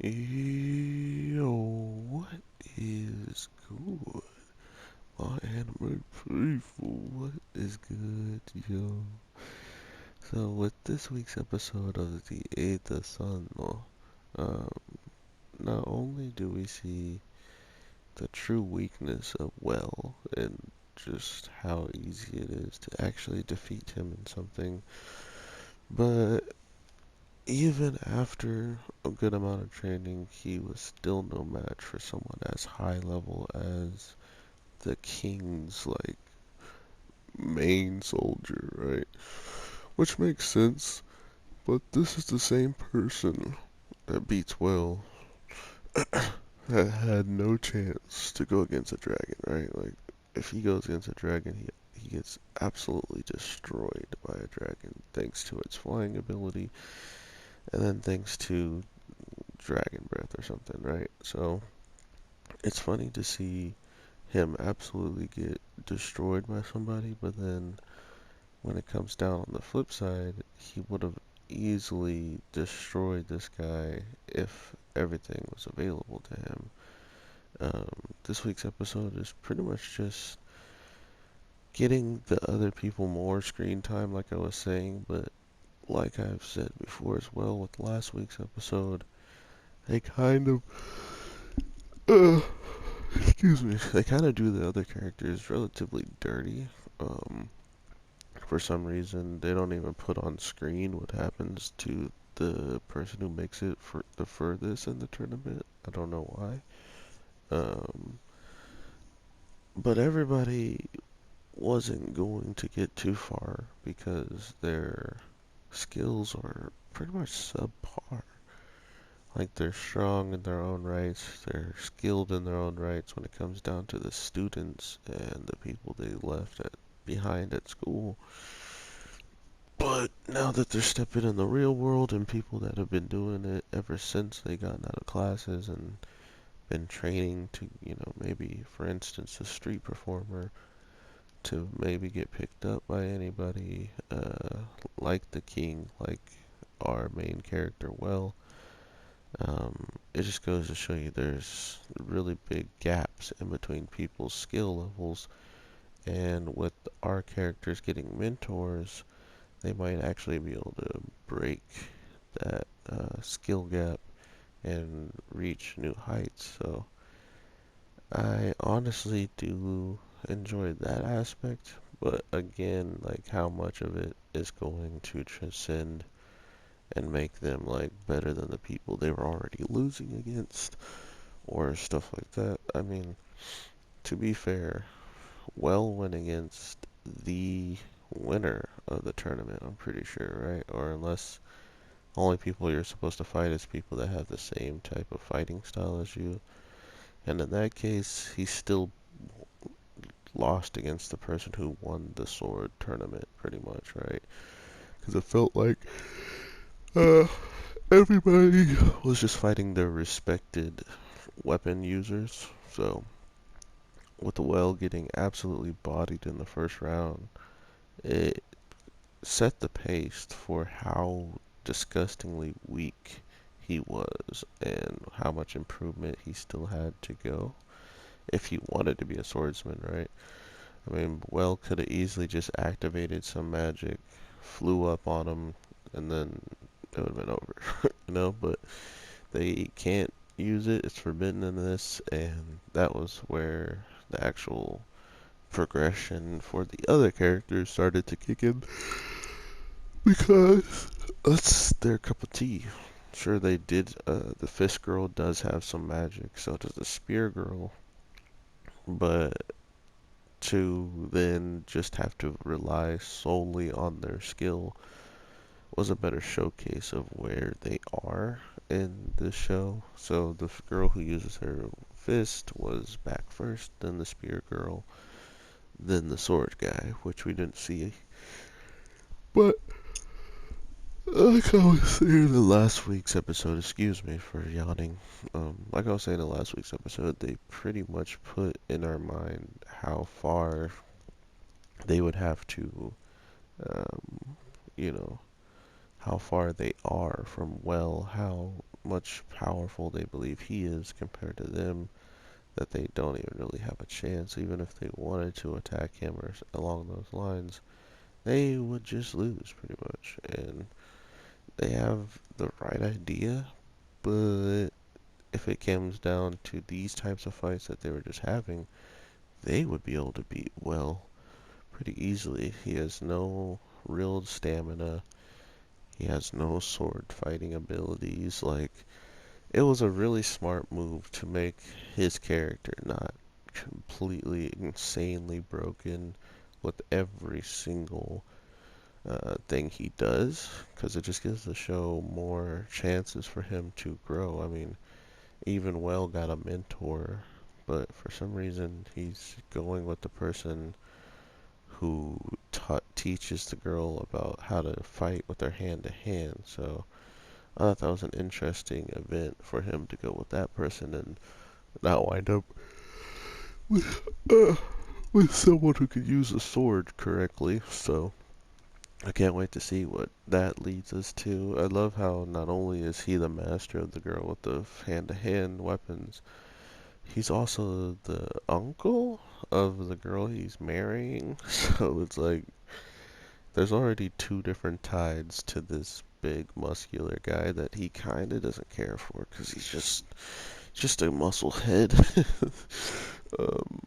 Yo, what is good? My anime people, what is good, yo? So with this week's episode of the Eighth Sun, um, not only do we see the true weakness of Well and just how easy it is to actually defeat him in something, but even after a good amount of training, he was still no match for someone as high level as the king's main soldier, right? Which makes sense, but this is the same person that beats Will that had no chance to go against a dragon, right? Like if he goes against a dragon, he gets absolutely destroyed by a dragon thanks to its flying ability and then thanks to dragon breath or something, right? So it's funny to see him absolutely get destroyed by somebody, but then when it comes down on the flip side, he would have easily destroyed this guy if everything was available to him. This week's episode is pretty much just getting the other people more screen time, like I was saying, but like I've said before as well with last week's episode, they kind of, uh, excuse me, they kind of do the other characters relatively dirty. Um, For some reason, they don't even put on screen what happens to the person who makes it for the furthest in the tournament. I don't know why. Um, but everybody wasn't going to get too far because their skills are pretty much subpar. Like they're strong in their own rights, they're skilled in their own rights when it comes down to the students and the people they left behind at school. But now that they're stepping in the real world and people that have been doing it ever since they got out of classes and been training to, maybe for instance, a street performer to maybe get picked up by anybody, like the king, like our main character, Well, it just goes to show you there's really big gaps in between people's skill levels, and with our characters getting mentors, they might actually be able to break that skill gap and reach new heights. So I honestly do enjoy that aspect, but again, like how much of it is going to transcend and make them like better than the people they were already losing against or stuff like that. I mean, to be fair, Well went against the winner of the tournament, I'm pretty sure, right? Or unless only people you're supposed to fight is people that have the same type of fighting style as you. And in that case, he still lost against the person who won the sword tournament, pretty much, right? Because it felt like uh, everybody was just fighting their respected weapon users. So, with the Well getting absolutely bodied in the first round, it set the pace for how disgustingly weak he was and how much improvement he still had to go if he wanted to be a swordsman, right? I mean, Well could have easily just activated some magic, flew up on him, and then it would have been over, but they can't use it, it's forbidden in this, and that was where the actual progression for the other characters started to kick in because that's their cup of tea. Sure, they did. The Fish Girl does have some magic, so does the Spear Girl. But to then just have to rely solely on their skill was a better showcase of where they are in this show. So the girl who uses her fist was back first, then the Spear Girl, then the Sword Guy, which we didn't see. But like I was saying in last week's episode, excuse me for yawning. Like I was saying in last week's episode, they pretty much put in our mind how far they would have to, um, you know, how far they are from Well, how much powerful they believe he is compared to them, that they don't even really have a chance. Even if they wanted to attack him or along those lines, they would just lose pretty much. And they have the right idea, but if it comes down to these types of fights that they were just having, they would be able to beat Well pretty easily. He has no real stamina. He has no sword fighting abilities. Like, it was a really smart move to make his character not completely insanely broken with every single thing he does, because it just gives the show more chances for him to grow. I mean, even Well got a mentor, but for some reason he's going with the person who teaches the girl about how to fight with her hand to hand. So I thought that was an interesting event for him to go with that person and not wind up with, uh, with someone who could use a sword correctly. So I can't wait to see what that leads us to. I love how not only is he the master of the girl with the hand-to-hand weapons, he's also the uncle of the girl he's marrying. So it's like there's already two different tides to this big muscular guy that he kind of doesn't care for because he's just a muscle head. um,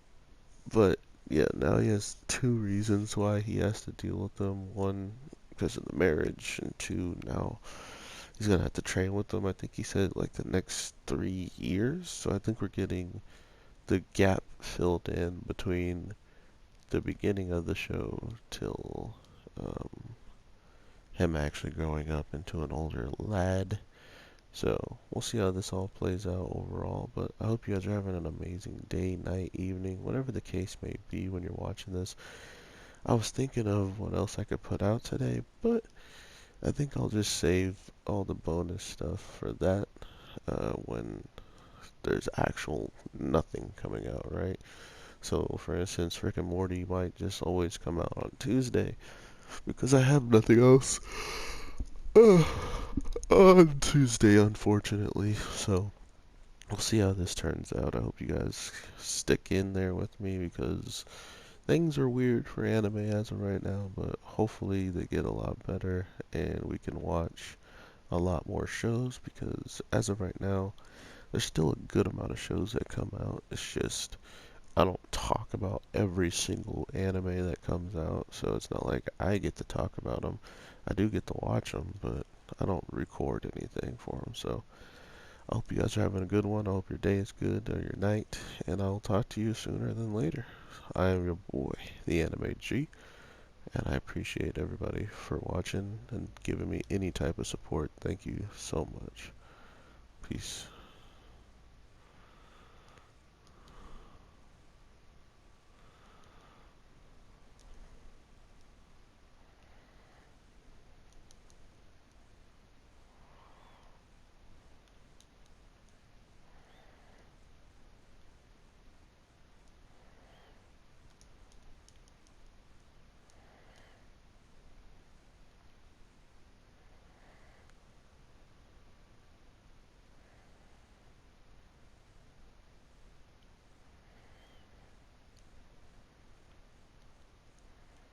but yeah, now he has two reasons why he has to deal with them. One, because of the marriage, and two, now he's gonna have to train with them. I think he said like the next 3 years. So I think we're getting the gap filled in between the beginning of the show till um, him actually growing up into an older lad. So we'll see how this all plays out overall. But I hope you guys are having an amazing day, night, evening, whatever the case may be when you're watching this. I was thinking of what else I could put out today, but I think I'll just save all the bonus stuff for that when there's actual nothing coming out, right? So, for instance, Rick and Morty might just always come out on Tuesday because I have nothing else on Tuesday, unfortunately. So, we'll see how this turns out. I hope you guys stick in there with me because things are weird for anime as of right now, but hopefully they get a lot better and we can watch a lot more shows because as of right now, there's still a good amount of shows that come out. It's just I don't talk about every single anime that comes out, so it's not like I get to talk about them. I do get to watch them, but I don't record anything for them. So I hope you guys are having a good one. I hope your day is good or your night, and I'll talk to you sooner than later. I am your boy, the Anime G, and I appreciate everybody for watching and giving me any type of support. Thank you so much. Peace.